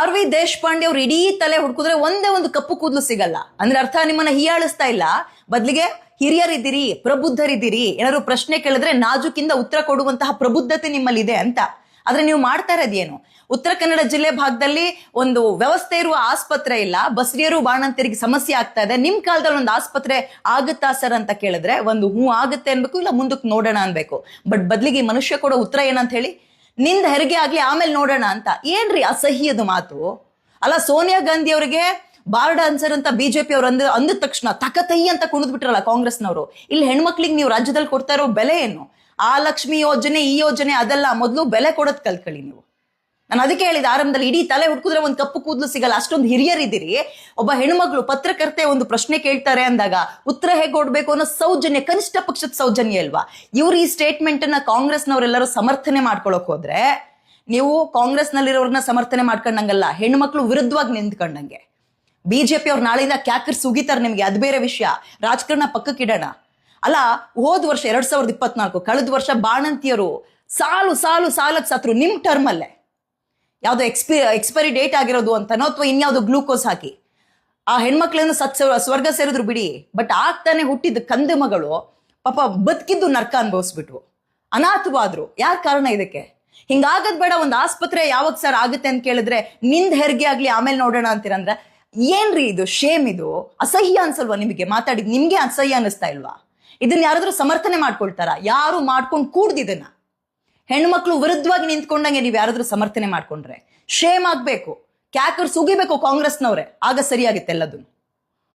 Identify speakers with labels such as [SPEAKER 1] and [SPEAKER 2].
[SPEAKER 1] RV Deshpande ಅವ್ರು ಇಡೀ ತಲೆ ಹುಡ್ಕಿದ್ರೆ ಒಂದೇ ಒಂದು ಕಪ್ಪು ಕೂದಲು ಸಿಗಲ್ಲ. ಅಂದ್ರೆ ಅರ್ಥ ನಿಮ್ಮನ್ನ ಹೀಯಾಳಿಸ್ತಾ ಇಲ್ಲ, ಬದಲಿಗೆ ಹಿರಿಯರಿದ್ದೀರಿ, ಪ್ರಬುದ್ಧರಿದ್ದೀರಿ, ಏನಾದ್ರು ಪ್ರಶ್ನೆ ಕೇಳಿದ್ರೆ ನಾಜುಕಿಂದ ಉತ್ತರ ಕೊಡುವಂತಹ ಪ್ರಬುದ್ಧತೆ ನಿಮ್ಮಲ್ಲಿ ಇದೆ ಅಂತ. ಆದ್ರೆ ನೀವು ಮಾಡ್ತಾ ಇರೋದೇನು? ಉತ್ತರ ಕನ್ನಡ ಜಿಲ್ಲೆ ಭಾಗದಲ್ಲಿ ಒಂದು ವ್ಯವಸ್ಥೆ ಇರುವ ಆಸ್ಪತ್ರೆ ಇಲ್ಲ, ಬಸ್ರಿಯರು ಬಾಣಂತಿಯರಿಗೆ ಸಮಸ್ಯೆ ಆಗ್ತಾ ಇದೆ. ನಿಮ್ ಕಾಲದಲ್ಲಿ ಒಂದು ಆಸ್ಪತ್ರೆ ಆಗುತ್ತಾ ಸರ್ ಅಂತ ಕೇಳಿದ್ರೆ ಒಂದು ಹೂ ಆಗುತ್ತೆ ಅನ್ಬೇಕು, ಇಲ್ಲ ಮುಂದಕ್ಕೆ ನೋಡೋಣ ಅನ್ಬೇಕು. ಬಟ್ ಬದ್ಲಿಗೆ ಮನುಷ್ಯ ಕೊಡೋ ಉತ್ತರ ಏನಂತ ಹೇಳಿ, ನಿಂದ ಹೆರಿಗೆ ಆಗ್ಲಿ ಆಮೇಲೆ ನೋಡೋಣ ಅಂತ. ಏನ್ರಿ ಅಸಹ್ಯದ ಮಾತು ಅಲ್ಲ. ಸೋನಿಯಾ ಗಾಂಧಿ ಅವರಿಗೆ ಬಾರ್ ಡಾನ್ಸರ್ ಅಂತ ಬಿಜೆಪಿ ಅವ್ರು ಅಂದ ತಕ್ಷಣ ತಕತೈ ಅಂತ ಕುಣಿದ್ ಬಿಟ್ರಲ್ಲ ಕಾಂಗ್ರೆಸ್ನವರು. ಇಲ್ಲಿ ಹೆಣ್ಮಕ್ಳಿಗೆ ನೀವು ರಾಜ್ಯದಲ್ಲಿ ಕೊಡ್ತಾ ಇರೋ ಬೆಲೆ ಏನು? ಆ ಲಕ್ಷ್ಮಿ ಯೋಜನೆ, ಈ ಯೋಜನೆ ಅದೆಲ್ಲ ಮೊದಲು ಬೆಲೆ ಕೊಡೋದ್ ಕಲ್ತ್ಕೊಳ್ಳಿ ನೀವು. ನಾನು ಅದಕ್ಕೆ ಹೇಳಿದ ಆರಂಭದಲ್ಲಿ, ಇಡೀ ತಲೆ ಹುಡ್ಕಿದ್ರೆ ಒಂದು ಕಪ್ಪು ಕೂದಲು ಸಿಗಲ್ಲ, ಅಷ್ಟೊಂದು ಹಿರಿಯರಿದ್ದೀರಿ. ಒಬ್ಬ ಹೆಣ್ಮಗಳು ಪತ್ರಕರ್ತೆ ಒಂದು ಪ್ರಶ್ನೆ ಕೇಳ್ತಾರೆ ಅಂದಾಗ ಉತ್ತರ ಹೇಗೆ ಕೊಡ್ಬೇಕು ಅನ್ನೋ ಸೌಜನ್ಯ, ಕನಿಷ್ಠ ಪಕ್ಷದ ಸೌಜನ್ಯ ಅಲ್ವಾ? ಇವ್ರು ಈ ಸ್ಟೇಟ್ಮೆಂಟ್ ಅನ್ನ ಕಾಂಗ್ರೆಸ್ನವರೆಲ್ಲರೂ ಸಮರ್ಥನೆ ಮಾಡ್ಕೊಳಕ್ ಹೋದ್ರೆ ನೀವು ಕಾಂಗ್ರೆಸ್ನಲ್ಲಿರೋರ್ನ ಸಮರ್ಥನೆ ಮಾಡ್ಕೊಂಡಂಗಲ್ಲ, ಹೆಣ್ಮಕ್ಳು ವಿರುದ್ಧವಾಗಿ ನಿಂತ್ಕೊಂಡಂಗೆ. ಬಿಜೆಪಿ ಅವ್ರು ನಾಳೆಯಿಂದ ಕ್ಯಾಕರ್ ಸುಗಿತಾರೆ ನಿಮ್ಗೆ, ಅದು ಬೇರೆ ವಿಷಯ. ರಾಜಕಾರಣ ಪಕ್ಕಕ್ಕಿಡೋಣ. ಅಲ್ಲ, ಹೋದ ವರ್ಷ 2024 ಕಳೆದ ವರ್ಷ ಬಾಣಂತಿಯರು ಸಾಲಕ್ ಸತ್ರು ನಿಮ್ ಟರ್ಮ್ ಅಲ್ಲೇ. ಯಾವ್ದೋ ಎಕ್ಸ್ಪೈರಿ ಡೇಟ್ ಆಗಿರೋದು ಅಂತನೋ ಅಥವಾ ಇನ್ಯಾವುದೋ ಗ್ಲೂಕೋಸ್ ಹಾಕಿ ಆ ಹೆಣ್ಮಕ್ಳೇನು ಸ್ವರ್ಗ ಸೇರಿದ್ರು ಬಿಡಿ. ಬಟ್ ಆಗ್ತಾನೆ ಹುಟ್ಟಿದ ಕಂದೆ ಮಗಳು ಪಾಪ ಬದುಕಿದ್ದು ನರ್ಕ ಅನುಭವಿಸ್ಬಿಟ್ರು, ಅನಾಥವಾದ್ರು. ಯಾರ್ ಕಾರಣ ಇದಕ್ಕೆ? ಹಿಂಗಾಗದ್ ಬೇಡ. ಒಂದು ಆಸ್ಪತ್ರೆ ಯಾವಾಗ ಸರ್ ಆಗುತ್ತೆ ಅಂತ ಕೇಳಿದ್ರೆ ನಿಂದ್ ಹೆರಿಗೆ ಆಗ್ಲಿ ಆಮೇಲೆ ನೋಡೋಣ ಅಂತೀರಂದ್ರೆ ಏನ್ರಿ ಇದು? ಶೇಮ್ ಇದು. ಅಸಹ್ಯ ಅನ್ಸಲ್ವಾ ನಿಮಗೆ? ಮಾತಾಡಿದ್ ನಿಮ್ಗೆ ಅಸಹ್ಯ ಅನಿಸ್ತಾ ಇಲ್ವಾ? ಇದನ್ನ ಯಾರಾದ್ರೂ ಸಮರ್ಥನೆ ಮಾಡ್ಕೊಳ್ತಾರ? ಯಾರು ಮಾಡ್ಕೊಂಡು ಕೂಡ್ದಿದನ್ನ ಹೆಣ್ಮಕ್ಳು ವಿರುದ್ಧವಾಗಿ ನಿಂತ್ಕೊಂಡಂಗೆ ನೀವು ಯಾರಾದ್ರೂ ಸಮರ್ಥನೆ ಮಾಡ್ಕೊಂಡ್ರೆ ಶೇಮ್ ಆಗ್ಬೇಕು, ಕ್ಯಾಕರ್ ಸುಗಿಬೇಕು ಕಾಂಗ್ರೆಸ್ನವ್ರೆ. ಆಗ ಸರಿಯಾಗುತ್ತೆ ಎಲ್ಲದನ್ನು.